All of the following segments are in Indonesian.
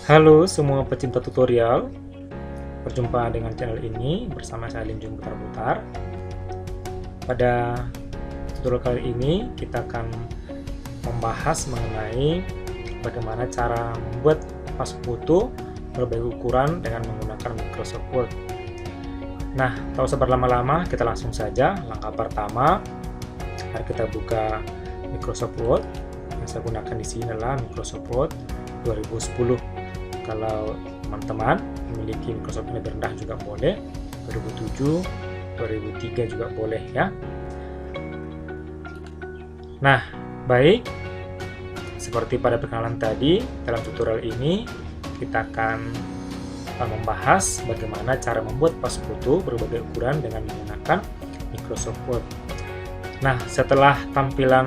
Halo semua pecinta tutorial, berjumpa dengan channel ini bersama saya Linjung Putar-Putar. Pada tutorial kali ini kita akan membahas mengenai bagaimana cara membuat pas foto berbagai ukuran dengan menggunakan Microsoft Word. Nah, tak usah berlama-lama, kita langsung saja. Langkah pertama, mari kita buka Microsoft Word. Yang saya gunakan di sini adalah Microsoft Word 2010. Kalau teman-teman memiliki Microsoft yang lebih rendah juga boleh, 2007, 2003 juga boleh ya. Nah, baik, seperti pada perkenalan tadi, dalam tutorial ini kita akan membahas bagaimana cara membuat pas foto berbagai ukuran dengan menggunakan Microsoft Word. Nah, setelah tampilan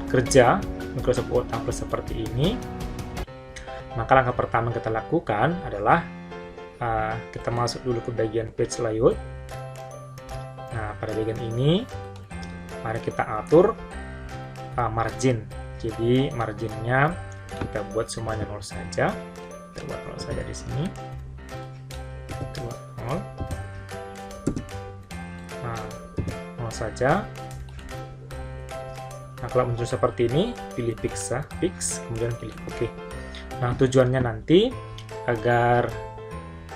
kerja Microsoft Word tampil seperti ini, maka langkah pertama yang kita lakukan adalah kita masuk dulu ke bagian page layout. Nah, pada bagian ini mari kita atur margin. Jadi marginnya kita buat semuanya 0 saja. Kita buat 0 saja di sini. Kita buat 0. Nah, 0 saja. Nah, kalau muncul seperti ini, pilih fix, kemudian pilih OK. Nah, tujuannya nanti agar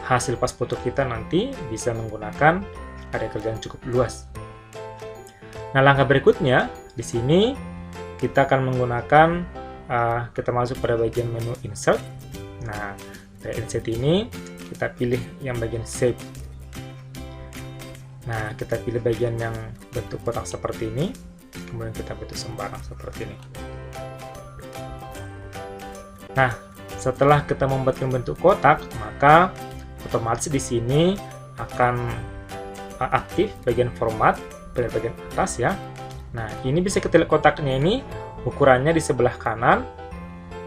hasil pas foto kita nanti bisa menggunakan area kerja yang cukup luas. Nah, langkah berikutnya di sini kita akan menggunakan kita masuk pada bagian menu insert. Nah, dari insert ini kita pilih yang bagian save. Nah, kita pilih bagian yang bentuk kotak seperti ini, kemudian kita bentuk sembarang seperti ini. Nah, setelah kita membuat bentuk kotak, maka otomatis di sini akan aktif bagian format pada bagian atas ya. Nah, ini bisa kita lihat kotaknya ini ukurannya di sebelah kanan,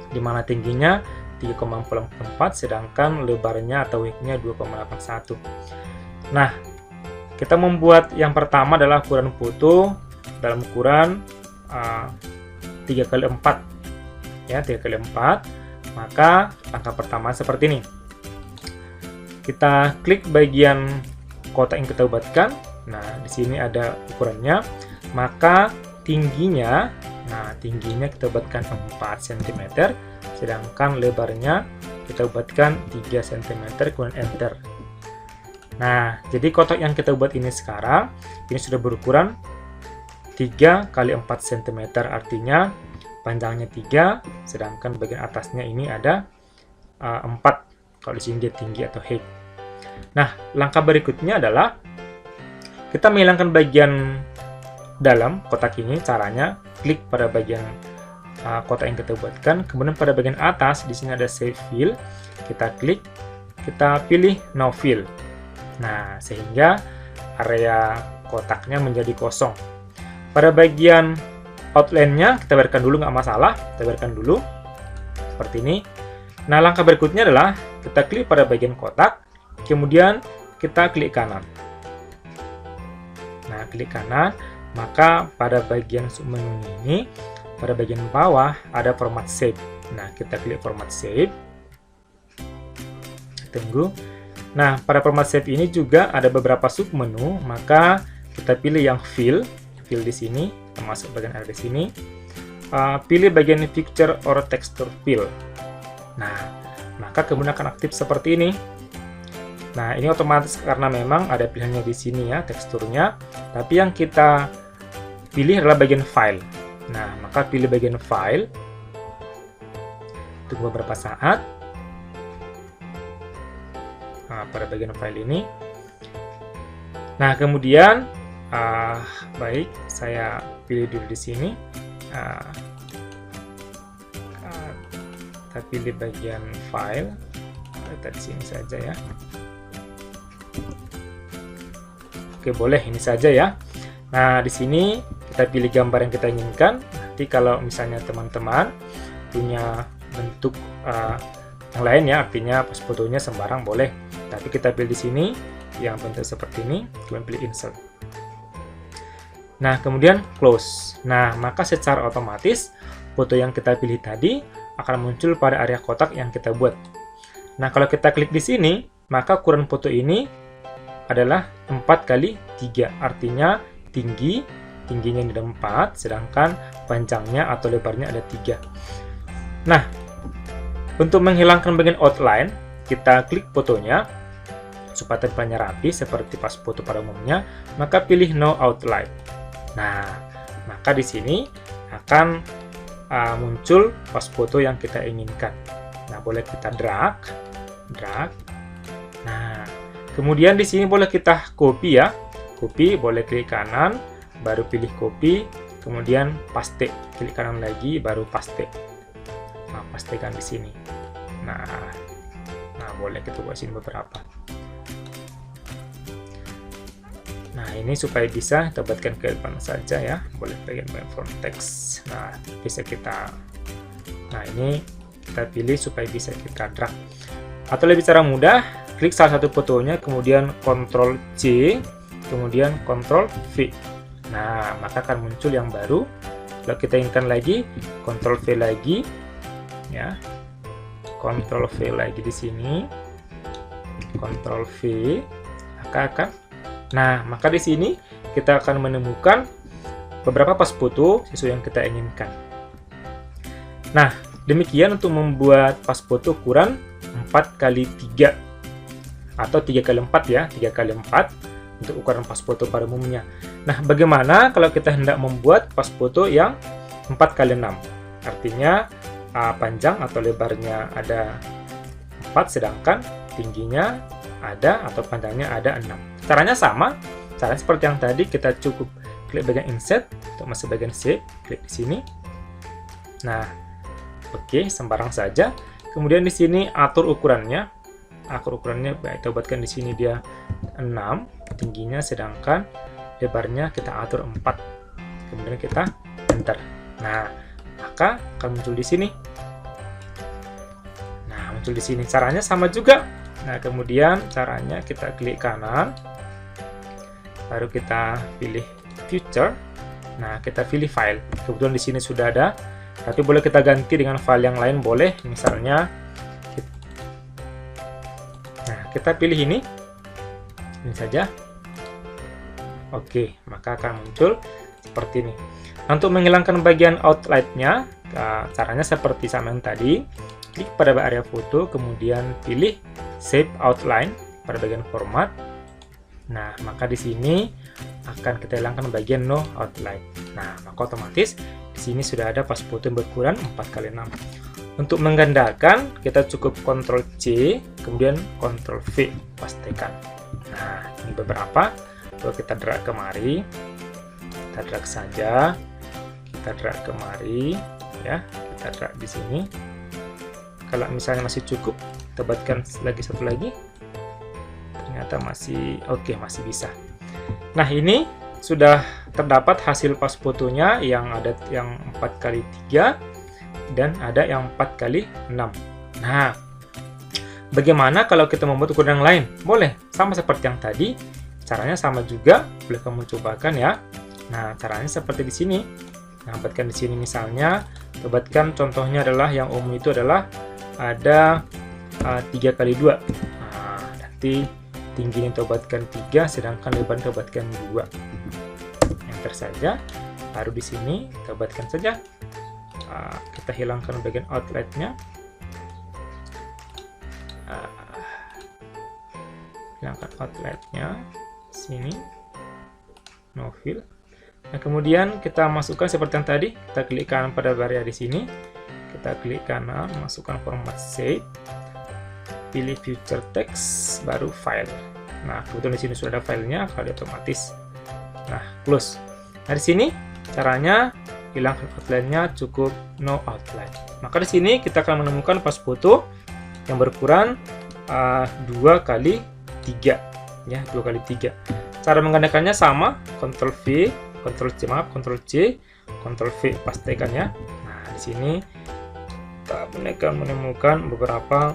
di mana tingginya 3,44, sedangkan lebarnya atau width-nya 2,81. Nah, kita membuat yang pertama adalah ukuran foto dalam ukuran 3x4 ya, 3x4. Maka langkah pertama seperti ini. Kita klik bagian kotak yang kita buatkan. Nah, di sini ada ukurannya. Maka tingginya, tingginya kita buatkan 4 cm, sedangkan lebarnya kita buatkan 3 cm, kemudian enter. Nah, jadi kotak yang kita buat ini sekarang ini sudah berukuran 3x4 cm, artinya panjangnya 3, sedangkan bagian atasnya ini ada 4, kalau di sini dia tinggi atau height. Nah, langkah berikutnya adalah kita menghilangkan bagian dalam kotak ini. Caranya klik pada bagian kotak yang kita buatkan, kemudian pada bagian atas di sini ada save fill, kita klik, kita pilih no fill. Nah, sehingga area kotaknya menjadi kosong. Pada bagian outline-nya kita biarkan dulu, nggak masalah, kita biarkan dulu seperti ini. Nah, langkah berikutnya adalah kita klik pada bagian kotak, kemudian kita klik kanan. Nah, klik kanan, maka pada bagian submenu ini, pada bagian bawah ada format save. Nah, kita klik format save. Tunggu. Nah, pada format save ini juga ada beberapa submenu, maka kita pilih yang fill di sini. Masuk bagian ada di sini, pilih bagian picture or texture fill. Nah, maka kemudian akan aktif seperti ini. Nah, ini otomatis karena memang ada pilihannya di sini ya, teksturnya, tapi yang kita pilih adalah bagian file. Nah, maka pilih bagian file, tunggu beberapa saat. Nah, pada bagian file ini, nah kemudian baik, saya pilih dulu di sini. Kita pilih bagian file, kita di sini saja ya. Oke, boleh ini saja ya. Nah, di sini kita pilih gambar yang kita inginkan. Nanti kalau misalnya teman-teman punya bentuk yang lain ya, artinya pas fotonya sembarang boleh. Tapi kita pilih di sini yang bentuk seperti ini, kemudian pilih insert. Nah, kemudian close. Nah, maka secara otomatis foto yang kita pilih tadi akan muncul pada area kotak yang kita buat. Nah, kalau kita klik di sini, maka ukuran foto ini adalah 4 kali 3. Artinya tingginya ini ada 4, sedangkan panjangnya atau lebarnya ada 3. Nah, untuk menghilangkan bagian outline, kita klik fotonya supaya tempelnya rapi seperti pas foto pada umumnya, maka pilih no outline. Nah, maka di sini akan muncul pas foto yang kita inginkan. Nah, boleh kita drag. Nah, kemudian di sini boleh kita copy ya. Copy, boleh klik kanan, baru pilih copy, kemudian paste. Klik kanan lagi, baru paste. Nah, pastekan di sini. Nah, boleh kita buat sini beberapa. Nah, ini supaya bisa kita buatkan ke depan saja ya. Boleh bagian front text. Nah, bisa kita. Nah, ini kita pilih supaya bisa kita drag. Atau lebih cara mudah, klik salah satu fotonya, kemudian Ctrl C, kemudian Ctrl V. Nah, maka akan muncul yang baru. Kalau kita inginkan lagi, Ctrl V lagi, ya, Ctrl V lagi di sini, Ctrl V, maka di sini kita akan menemukan beberapa pas foto sesuai yang kita inginkan. Nah, demikian untuk membuat pas foto ukuran 4x3 atau 3x4 ya, 3x4 untuk ukuran pas foto pada umumnya. Nah, bagaimana kalau kita hendak membuat pas foto yang 4x6? Artinya panjang atau lebarnya ada 4, sedangkan tingginya ada atau panjangnya ada 6. Caranya sama, caranya seperti yang tadi, kita cukup klik bagian insert untuk masuk bagian shape, klik di sini. Nah, oke, sembarang saja. Kemudian di sini atur ukurannya. Kita buatkan di sini dia 6 tingginya, sedangkan lebarnya kita atur 4. Kemudian kita enter. Nah, maka akan muncul di sini. Nah, muncul di sini. Caranya sama juga. Nah, kemudian caranya kita klik kanan, baru kita pilih Future. Nah, kita pilih file. Kebetulan di sini sudah ada, tapi boleh kita ganti dengan file yang lain, boleh. Misalnya, kita pilih ini saja. Oke, maka akan muncul seperti ini. Untuk menghilangkan bagian outline-nya, caranya seperti sama yang tadi. Klik pada area foto, kemudian pilih Save Outline pada bagian format. Nah, maka di sini akan kita hilangkan bagian no outline. Nah, maka otomatis di sini sudah ada pas foto yang berukuran 4x6. Untuk menggandakan, kita cukup Ctrl C, kemudian Ctrl V, pastekan. Nah, ini beberapa. Kalau kita drag kemari, kita drag saja, kita drag kemari, ya, kita drag di sini. Kalau misalnya masih cukup, kita buatkan lagi satu lagi. Ternyata masih oke, masih bisa. Nah, ini sudah terdapat hasil pas fotonya yang ada yang 4x3 dan ada yang 4x6. Nah, bagaimana kalau kita membuat ukuran yang lain? Boleh, sama seperti yang tadi. Caranya sama juga, boleh kamu cobakan ya. Nah, caranya seperti di sini. Nah, buatkan di sini misalnya, buatkan contohnya adalah yang umum itu adalah ada 3x2. Nah, nanti tingginya kita buatkan 3, sedangkan lebarnya kita buatkan 2. Enter saja. Baru di sini kita buatkan saja. Kita hilangkan bagian outline-nya. Hilangkan outline-nya. Sini. No fill. Nah, kemudian kita masukkan seperti yang tadi. Kita klik kanan pada area di sini. Kita klik kanan, masukkan format shape. Pilih future text, baru file. Nah, kebetulan di sini sudah ada filenya, kali otomatis. Nah, close. Nah, di sini caranya hilangkan outline-nya cukup no outline. Maka di sini kita akan menemukan pas foto yang berukuran 2x3, ya, 2x3. Cara menggandakannya sama, Ctrl V, Ctrl C, Ctrl C, Ctrl V, pastikan ya. Nah, di sini kita akan menemukan beberapa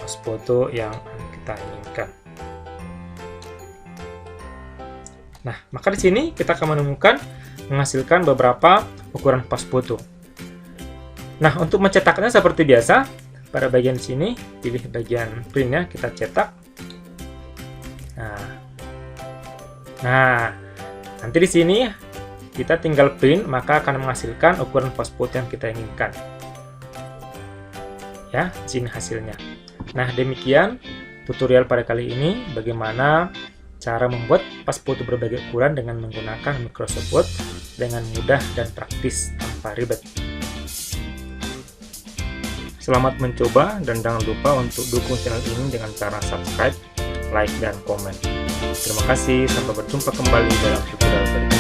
pas foto yang kita inginkan. Nah, maka di sini kita akan menghasilkan beberapa ukuran pas foto. Nah, untuk mencetaknya seperti biasa, pada bagian sini, pilih bagian printnya, kita cetak. Nah, nanti di sini kita tinggal print, maka akan menghasilkan ukuran password yang kita inginkan. Ya, di sini hasilnya. Nah, demikian tutorial pada kali ini, bagaimana cara membuat password berbagai ukuran dengan menggunakan Microsoft Word dengan mudah dan praktis tanpa ribet. Selamat mencoba dan jangan lupa untuk dukung channel ini dengan cara subscribe, like, dan komen. Terima kasih, sampai berjumpa kembali dalam tutorial berikutnya.